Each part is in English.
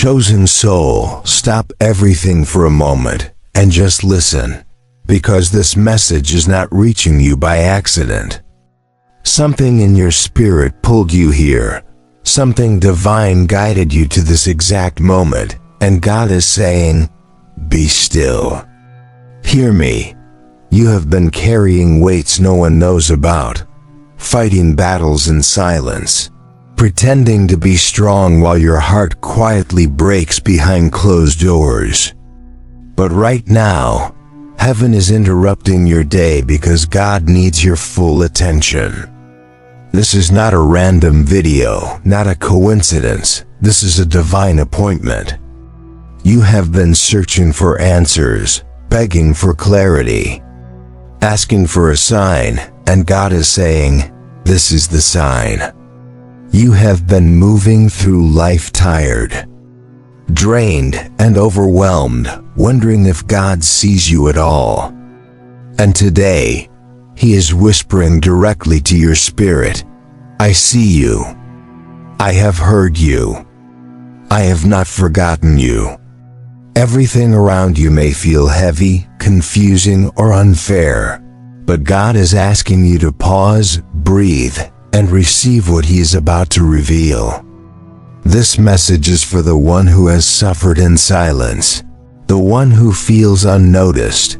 Chosen soul, stop everything for a moment and just listen, because this message is not reaching you by accident. Something in your spirit pulled you here. Something divine guided you to this exact moment, and God is saying, be still. Hear me. You have been carrying weights no one knows about, fighting battles in silence, pretending to be strong while your heart quietly breaks behind closed doors. But right now, heaven is interrupting your day because God needs your full attention. This is not a random video, not a coincidence. This is a divine appointment. You have been searching for answers, begging for clarity, asking for a sign, and God is saying, this is the sign. You have been moving through life tired, drained, and overwhelmed, wondering if God sees you at all. And today, He is whispering directly to your spirit, I see you. I have heard you. I have not forgotten you. Everything around you may feel heavy, confusing, or unfair, but God is asking you to pause, breathe, and receive what He is about to reveal. This message is for the one who has suffered in silence, the one who feels unnoticed,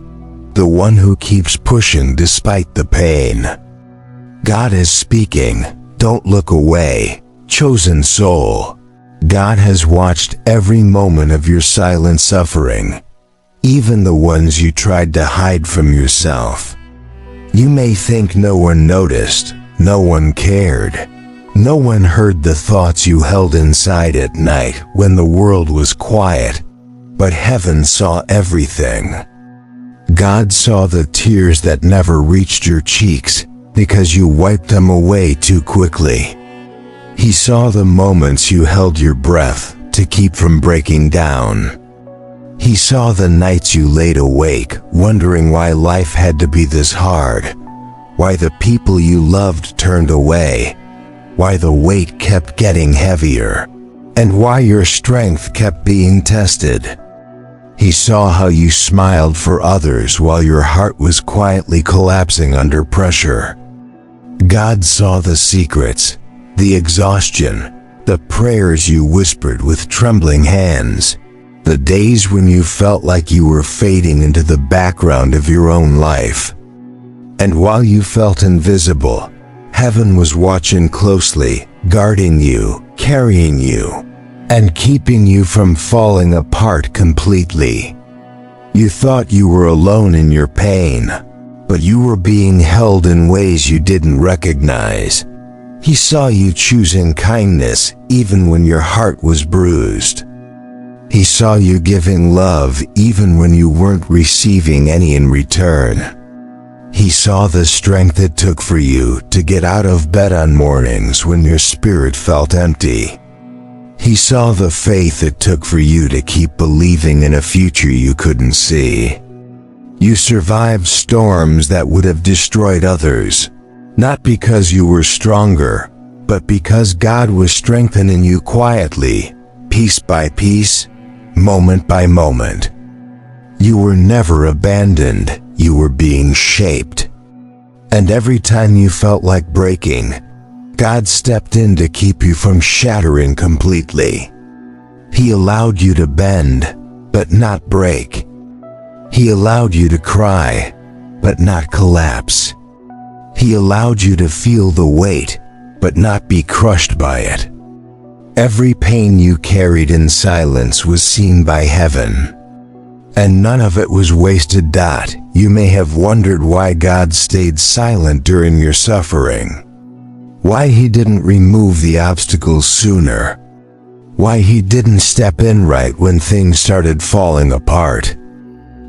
the one who keeps pushing despite the pain. God is speaking. Don't look away, chosen soul. God has watched every moment of your silent suffering, even the ones you tried to hide from yourself. You may think no one noticed, no one cared, no one heard the thoughts you held inside at night when the world was quiet, but heaven saw everything. God saw the tears that never reached your cheeks because you wiped them away too quickly. He saw the moments you held your breath to keep from breaking down. He saw the nights you laid awake, wondering why life had to be this hard, why the people you loved turned away, why the weight kept getting heavier, and why your strength kept being tested. He saw how you smiled for others while your heart was quietly collapsing under pressure. God saw the secrets, the exhaustion, the prayers you whispered with trembling hands, the days when you felt like you were fading into the background of your own life. And while you felt invisible, heaven was watching closely, guarding you, carrying you, and keeping you from falling apart completely. You thought you were alone in your pain, but you were being held in ways you didn't recognize. He saw you choosing kindness even when your heart was bruised. He saw you giving love even when you weren't receiving any in return. He saw the strength it took for you to get out of bed on mornings when your spirit felt empty. He saw the faith it took for you to keep believing in a future you couldn't see. You survived storms that would have destroyed others, not because you were stronger, but because God was strengthening you quietly, piece by piece, moment by moment. You were never abandoned, you were being shaped. And every time you felt like breaking, God stepped in to keep you from shattering completely. He allowed you to bend, but not break. He allowed you to cry, but not collapse. He allowed you to feel the weight, but not be crushed by it. Every pain you carried in silence was seen by heaven. And none of it was wasted. You may have wondered why God stayed silent during your suffering. Why He didn't remove the obstacles sooner. Why He didn't step in right when things started falling apart.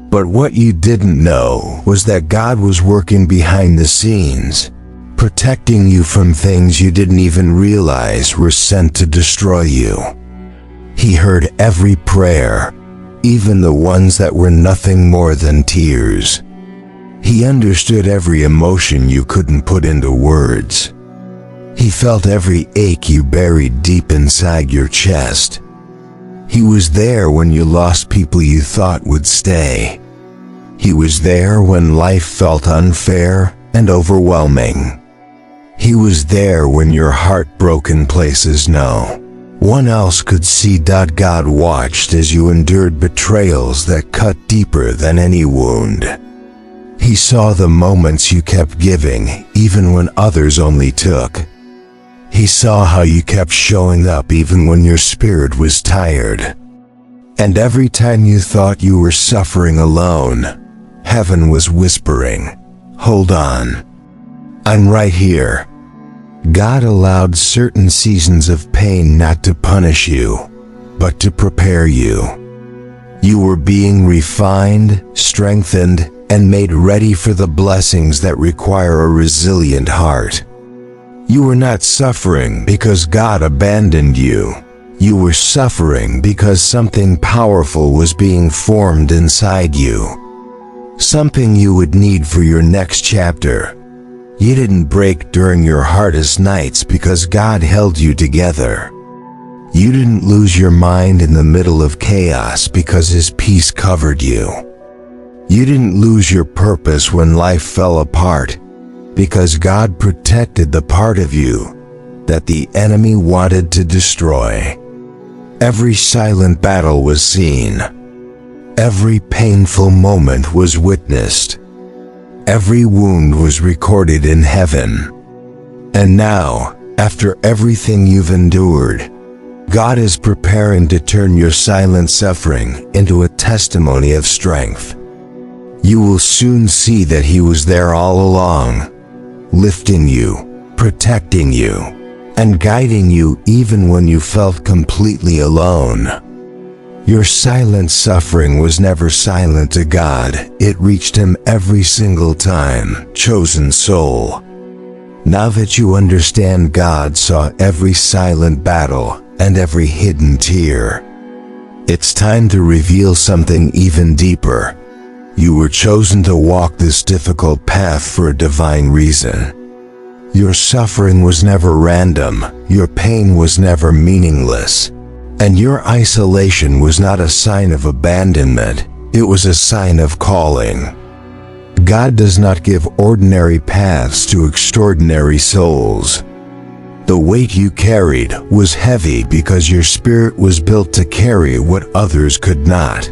But what you didn't know was that God was working behind the scenes, protecting you from things you didn't even realize were sent to destroy you. He heard every prayer, even the ones that were nothing more than tears. He understood every emotion you couldn't put into words. He felt every ache you buried deep inside your chest. He was there when you lost people you thought would stay. He was there when life felt unfair and overwhelming. He was there when your heart broke in places no one else could see. God watched as you endured betrayals that cut deeper than any wound. He saw the moments you kept giving even when others only took. He saw how you kept showing up even when your spirit was tired. And every time you thought you were suffering alone, heaven was whispering, "Hold on. I'm right here." God allowed certain seasons of pain not to punish you, but to prepare you. You were being refined, strengthened, and made ready for the blessings that require a resilient heart. You were not suffering because God abandoned you. You were suffering because something powerful was being formed inside you. Something you would need for your next chapter. You didn't break during your hardest nights because God held you together. You didn't lose your mind in the middle of chaos because His peace covered you. You didn't lose your purpose when life fell apart because God protected the part of you that the enemy wanted to destroy. Every silent battle was seen. Every painful moment was witnessed. Every wound was recorded in heaven. And now, after everything you've endured, God is preparing to turn your silent suffering into a testimony of strength. You will soon see that He was there all along, lifting you, protecting you, and guiding you even when you felt completely alone. Your silent suffering was never silent to God. It reached Him every single time. Chosen soul. Now that you understand, God saw every silent battle and every hidden tear. It's time to reveal something even deeper. You were chosen to walk this difficult path for a divine reason. Your suffering was never random. Your pain was never meaningless. And your isolation was not a sign of abandonment, it was a sign of calling. God does not give ordinary paths to extraordinary souls. The weight you carried was heavy because your spirit was built to carry what others could not.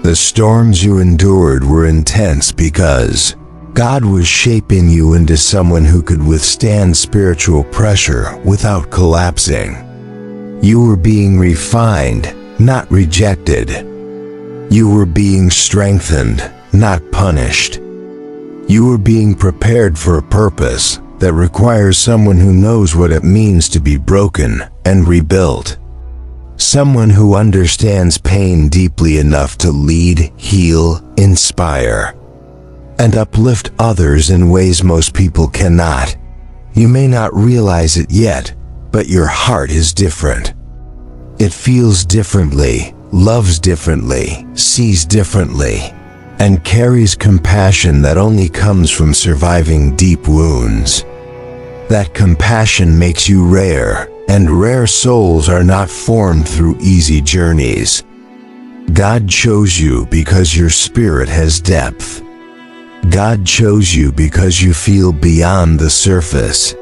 The storms you endured were intense because God was shaping you into someone who could withstand spiritual pressure without collapsing. You were being refined, not rejected. You were being strengthened, not punished. You were being prepared for a purpose that requires someone who knows what it means to be broken and rebuilt. Someone who understands pain deeply enough to lead, heal, inspire, and uplift others in ways most people cannot. You may not realize it yet, but your heart is different. It feels differently, loves differently, sees differently, and carries compassion that only comes from surviving deep wounds. That compassion makes you rare, and rare souls are not formed through easy journeys. God chose you because your spirit has depth. God chose you because you feel beyond the surface.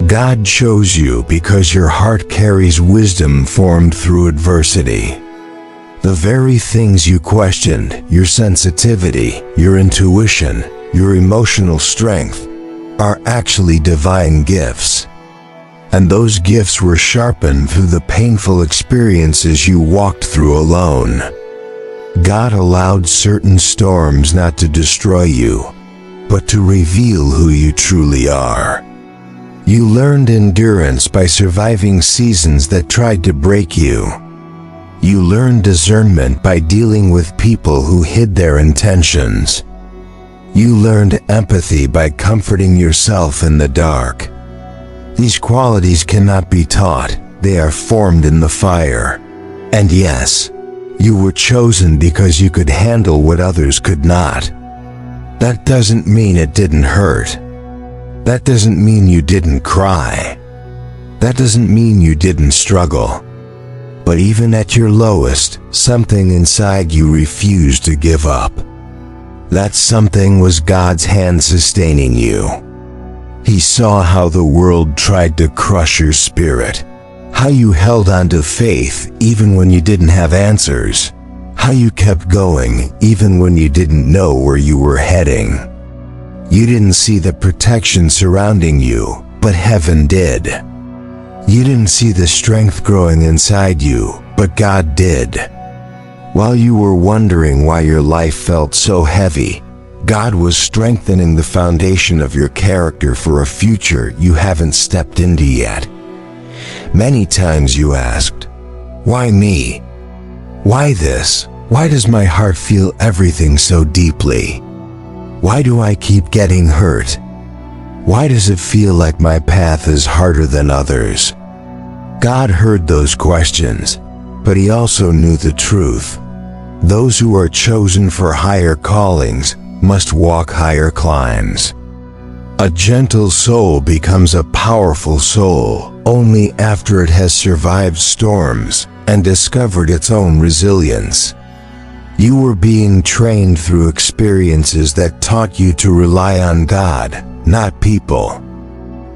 God chose you because your heart carries wisdom formed through adversity. The very things you questioned, your sensitivity, your intuition, your emotional strength, are actually divine gifts. And those gifts were sharpened through the painful experiences you walked through alone. God allowed certain storms not to destroy you, but to reveal who you truly are. You learned endurance by surviving seasons that tried to break you. You learned discernment by dealing with people who hid their intentions. You learned empathy by comforting yourself in the dark. These qualities cannot be taught, they are formed in the fire. And yes, you were chosen because you could handle what others could not. That doesn't mean it didn't hurt. That doesn't mean you didn't cry. That doesn't mean you didn't struggle. But even at your lowest, something inside you refused to give up. That something was God's hand sustaining you. He saw how the world tried to crush your spirit, how you held on to faith even when you didn't have answers, how you kept going even when you didn't know where you were heading. You didn't see the protection surrounding you, but heaven did. You didn't see the strength growing inside you, but God did. While you were wondering why your life felt so heavy, God was strengthening the foundation of your character for a future you haven't stepped into yet. Many times you asked, "Why me? Why this? Why does my heart feel everything so deeply? Why do I keep getting hurt? Why does it feel like my path is harder than others?" God heard those questions, but He also knew the truth. Those who are chosen for higher callings must walk higher climbs. A gentle soul becomes a powerful soul only after it has survived storms and discovered its own resilience. You were being trained through experiences that taught you to rely on God, not people.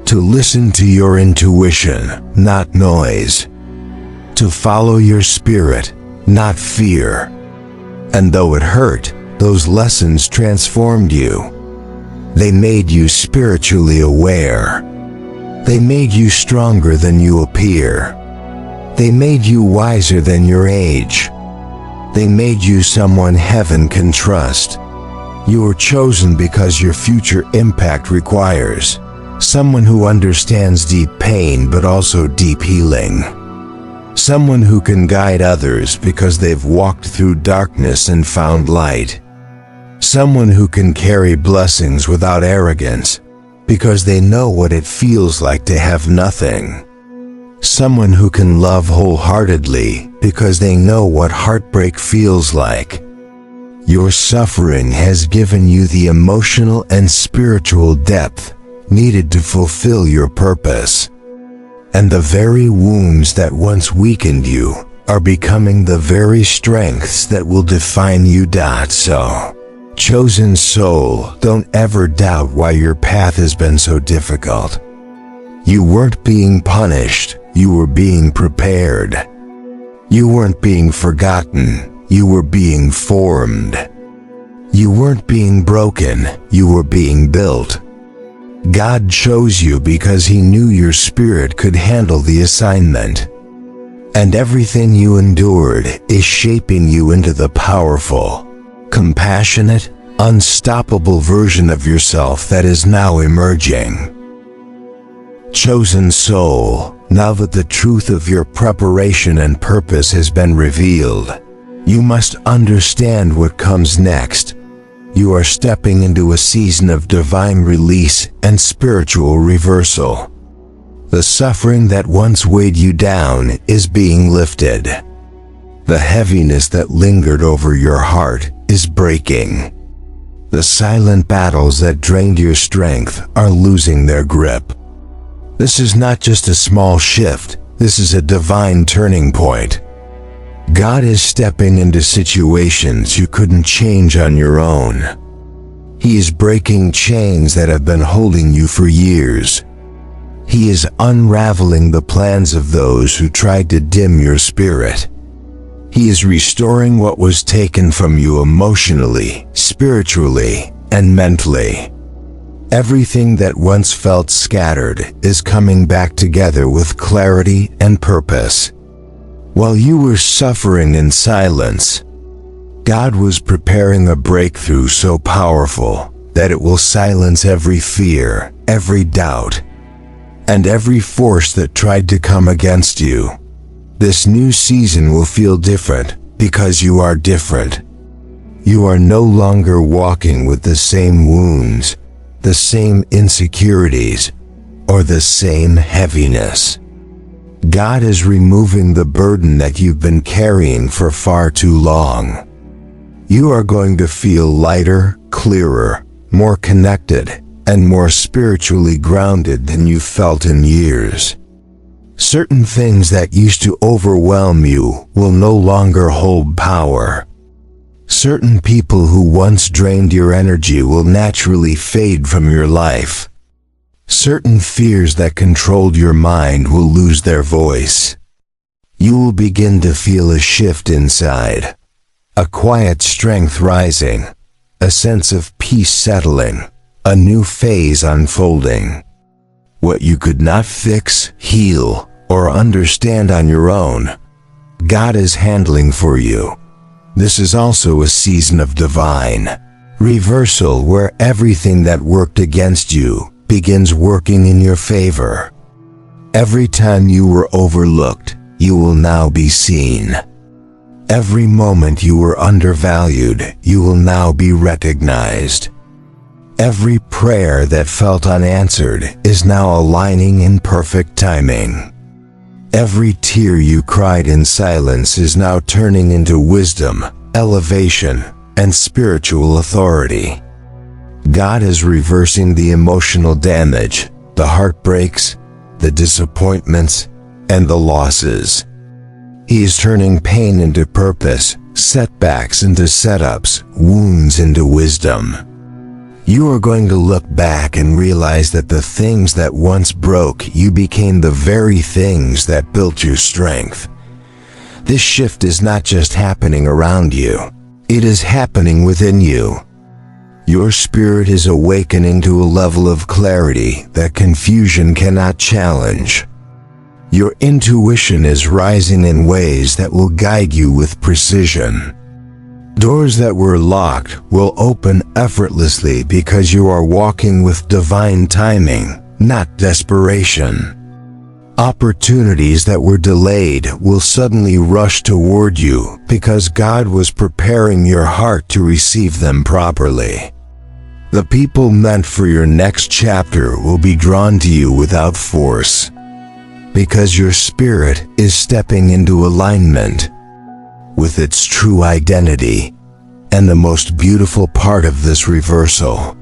To listen to your intuition, not noise. To follow your spirit, not fear. And though it hurt, those lessons transformed you. They made you spiritually aware. They made you stronger than you appear. They made you wiser than your age. They made you someone heaven can trust. You were chosen because your future impact requires someone who understands deep pain but also deep healing. Someone who can guide others because they've walked through darkness and found light. Someone who can carry blessings without arrogance because they know what it feels like to have nothing. Someone who can love wholeheartedly because they know what heartbreak feels like. Your suffering has given you the emotional and spiritual depth needed to fulfill your purpose. And the very wounds that once weakened you are becoming the very strengths that will define you. So, chosen soul, don't ever doubt why your path has been so difficult. You weren't being punished, you were being prepared. You weren't being forgotten, you were being formed. You weren't being broken, you were being built. God chose you because He knew your spirit could handle the assignment. And everything you endured is shaping you into the powerful, compassionate, unstoppable version of yourself that is now emerging. Chosen soul, now that the truth of your preparation and purpose has been revealed, you must understand what comes next. You are stepping into a season of divine release and spiritual reversal. The suffering that once weighed you down is being lifted. The heaviness that lingered over your heart is breaking. The silent battles that drained your strength are losing their grip. This is not just a small shift, this is a divine turning point. God is stepping into situations you couldn't change on your own. He is breaking chains that have been holding you for years. He is unraveling the plans of those who tried to dim your spirit. He is restoring what was taken from you emotionally, spiritually, and mentally. Everything that once felt scattered is coming back together with clarity and purpose. While you were suffering in silence, God was preparing a breakthrough so powerful that it will silence every fear, every doubt, and every force that tried to come against you. This new season will feel different because you are different. You are no longer walking with the same wounds, the same insecurities, or the same heaviness. God is removing the burden that you've been carrying for far too long. You are going to feel lighter, clearer, more connected, and more spiritually grounded than you've felt in years. Certain things that used to overwhelm you will no longer hold power. Certain people who once drained your energy will naturally fade from your life. Certain fears that controlled your mind will lose their voice. You will begin to feel a shift inside, a quiet strength rising, a sense of peace settling, a new phase unfolding. What you could not fix, heal, or understand on your own, God is handling for you. This is also a season of divine reversal where everything that worked against you begins working in your favor. Every time you were overlooked, you will now be seen. Every moment you were undervalued, you will now be recognized. Every prayer that felt unanswered is now aligning in perfect timing. Every tear you cried in silence is now turning into wisdom, elevation, and spiritual authority. God is reversing the emotional damage, the heartbreaks, the disappointments, and the losses. He is turning pain into purpose, setbacks into setups, wounds into wisdom. You are going to look back and realize that the things that once broke you became the very things that built your strength. This shift is not just happening around you, it is happening within you. Your spirit is awakening to a level of clarity that confusion cannot challenge. Your intuition is rising in ways that will guide you with precision. Doors that were locked will open effortlessly because you are walking with divine timing, not desperation. Opportunities that were delayed will suddenly rush toward you because God was preparing your heart to receive them properly. The people meant for your next chapter will be drawn to you without force, because your spirit is stepping into alignment with its true identity. And the most beautiful part of this reversal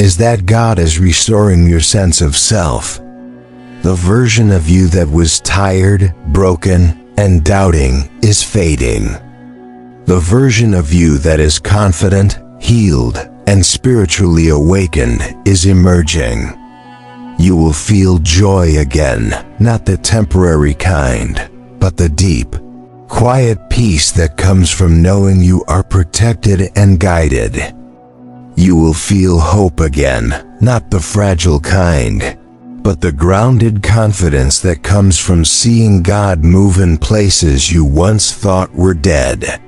is that God is restoring your sense of self. The version of you that was tired, broken, and doubting is fading. The version of you that is confident, healed, and spiritually awakened is emerging. You will feel joy again, not the temporary kind, but the deep, quiet peace that comes from knowing you are protected and guided. You will feel hope again, not the fragile kind, but the grounded confidence that comes from seeing God move in places you once thought were dead.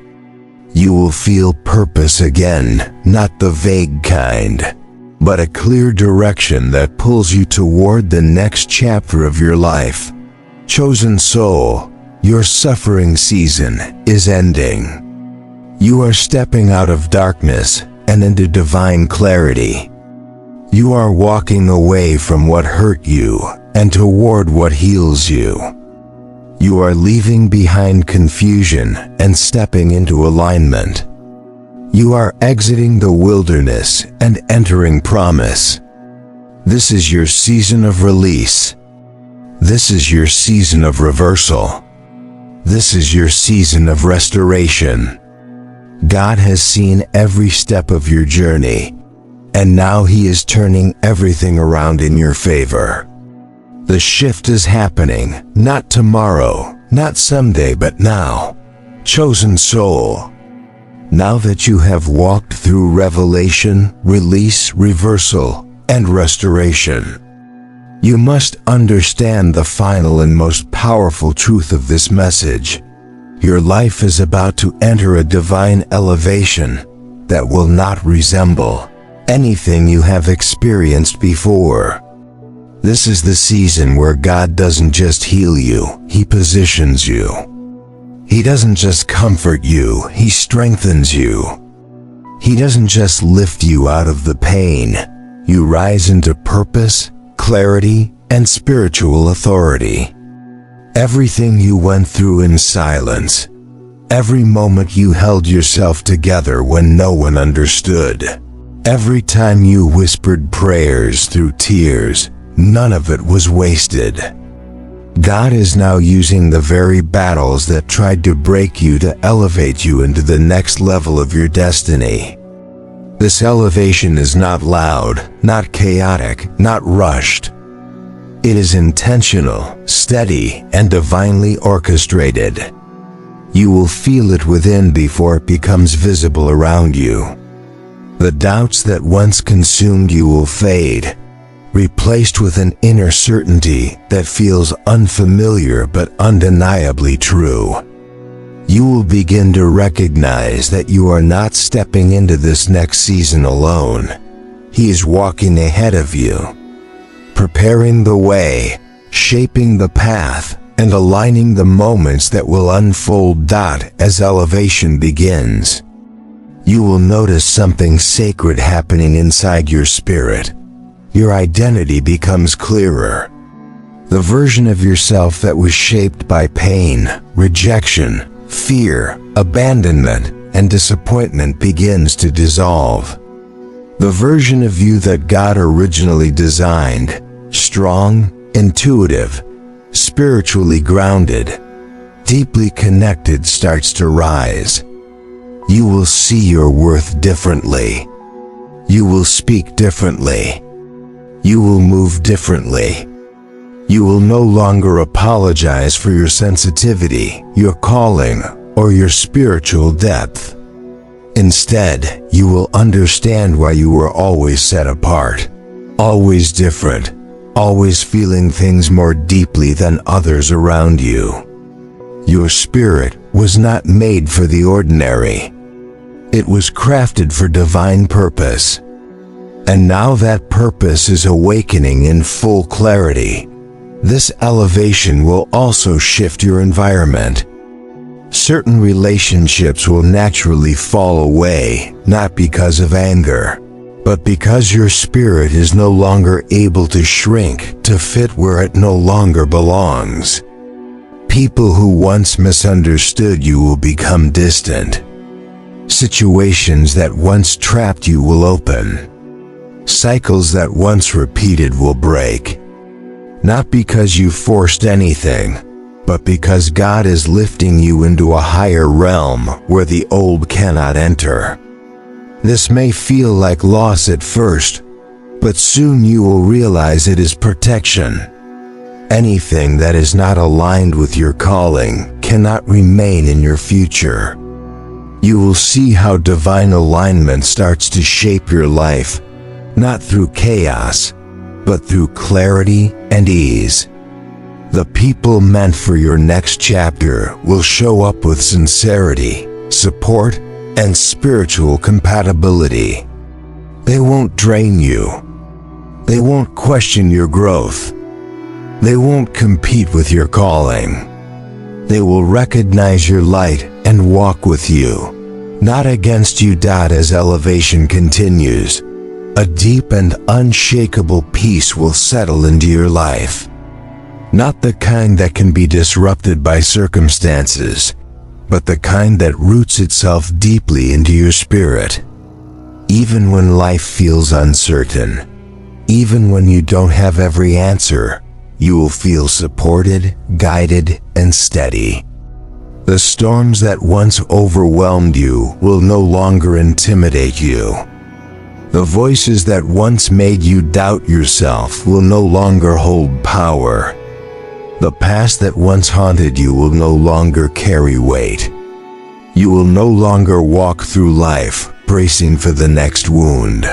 You will feel purpose again, not the vague kind, but a clear direction that pulls you toward the next chapter of your life. Chosen soul, your suffering season is ending. You are stepping out of darkness and into divine clarity. You are walking away from what hurt you and toward what heals you. You are leaving behind confusion and stepping into alignment. You are exiting the wilderness and entering promise. This is your season of release. This is your season of reversal. This is your season of restoration. God has seen every step of your journey, and now He is turning everything around in your favor. The shift is happening, not tomorrow, not someday, but now. Chosen soul, now that you have walked through revelation, release, reversal, and restoration, you must understand the final and most powerful truth of this message. Your life is about to enter a divine elevation that will not resemble anything you have experienced before. This is the season where God doesn't just heal you, He positions you. He doesn't just comfort you, He strengthens you. He doesn't just lift you out of the pain. You rise into purpose, clarity, and spiritual authority. Everything you went through in silence, every moment you held yourself together when no one understood, every time you whispered prayers through tears, none of it was wasted. God is now using the very battles that tried to break you to elevate you into the next level of your destiny. This elevation is not loud, not chaotic, not rushed. It is intentional, steady, and divinely orchestrated. You will feel it within before it becomes visible around you. The doubts that once consumed you will fade, replaced with an inner certainty that feels unfamiliar but undeniably true. You will begin to recognize that you are not stepping into this next season alone. He is walking ahead of you, preparing the way, shaping the path, and aligning the moments that will unfold as elevation begins. You will notice something sacred happening inside your spirit. Your identity becomes clearer. The version of yourself that was shaped by pain, rejection, fear, abandonment, and disappointment begins to dissolve. The version of you that God originally designed, strong, intuitive, spiritually grounded, deeply connected, starts to rise. You will see your worth differently. You will speak differently. You will move differently. You will no longer apologize for your sensitivity, your calling, or your spiritual depth. Instead, you will understand why you were always set apart, always different, always feeling things more deeply than others around you. Your spirit was not made for the ordinary. It was crafted for divine purpose. And now that purpose is awakening in full clarity. This elevation will also shift your environment. Certain relationships will naturally fall away, not because of anger, but because your spirit is no longer able to shrink to fit where it no longer belongs. People who once misunderstood you will become distant. Situations that once trapped you will open. Cycles that once repeated will break. Not because you forced anything, but because God is lifting you into a higher realm where the old cannot enter. This may feel like loss at first, but soon you will realize it is protection. Anything that is not aligned with your calling cannot remain in your future. You will see how divine alignment starts to shape your life, not through chaos, but through clarity and ease. The people meant for your next chapter will show up with sincerity, support, and spiritual compatibility. They won't drain you. They won't question your growth. They won't compete with your calling. They will recognize your light and walk with you, not against you. As elevation continues, a deep and unshakable peace will settle into your life. Not the kind that can be disrupted by circumstances, but the kind that roots itself deeply into your spirit. Even when life feels uncertain, even when you don't have every answer, you will feel supported, guided, and steady. The storms that once overwhelmed you will no longer intimidate you. The voices that once made you doubt yourself will no longer hold power. The past that once haunted you will no longer carry weight. You will no longer walk through life bracing for the next wound.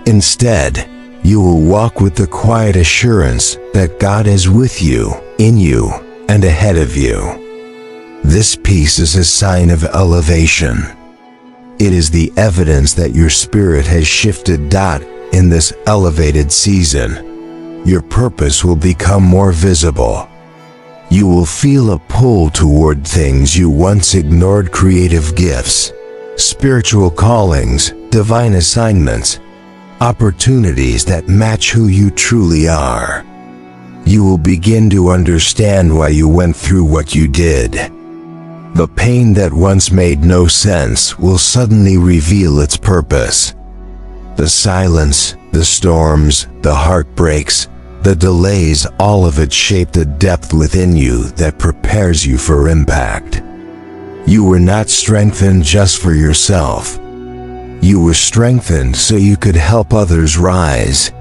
Instead, you will walk with the quiet assurance that God is with you, in you, and ahead of you. This peace is a sign of elevation. It is the evidence that your spirit has shifted. In this elevated season, your purpose will become more visible. You will feel a pull toward things you once ignored: creative gifts, spiritual callings, divine assignments, opportunities that match who you truly are. You will begin to understand why you went through what you did. The pain that once made no sense will suddenly reveal its purpose. The silence, the storms, the heartbreaks, The delays, all of it shaped a depth within you that prepares you for impact. You were not strengthened just for yourself. You were strengthened so you could help others rise.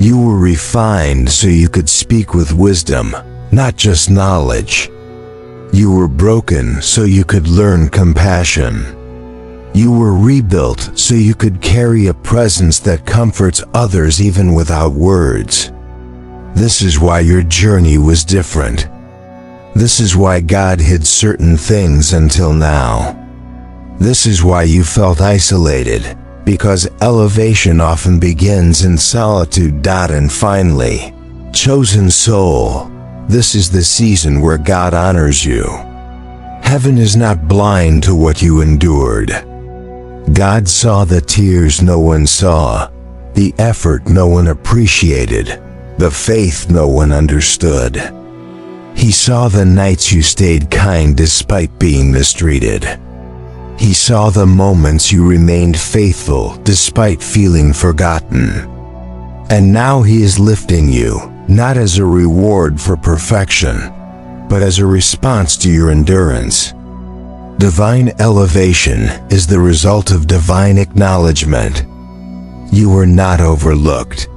You were refined so you could speak with wisdom, not just knowledge. You were broken so you could learn compassion. You were rebuilt so you could carry a presence that comforts others even without words. This is why your journey was different. This is why God hid certain things until now. This is why you felt isolated, because elevation often begins in solitude. And finally, chosen soul, this is the season where God honors you. Heaven is not blind to what you endured. God saw the tears no one saw, the effort no one appreciated, the faith no one understood. He saw the nights you stayed kind despite being mistreated. He saw the moments you remained faithful despite feeling forgotten. And now He is lifting you, not as a reward for perfection, but as a response to your endurance. Divine elevation is the result of divine acknowledgement. You were not overlooked.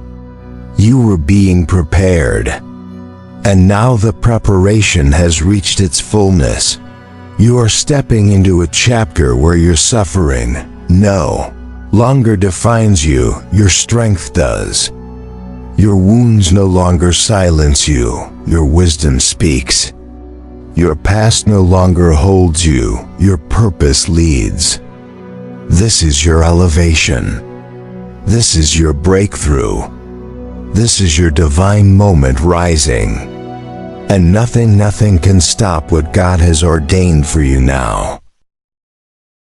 You were being prepared. And now the preparation has reached its fullness. You are stepping into a chapter where your suffering no longer defines you, your strength does. Your wounds no longer silence you, your wisdom speaks. Your past no longer holds you, your purpose leads. This is your elevation. This is your breakthrough. This is your divine moment rising. And nothing can stop what God has ordained for you now.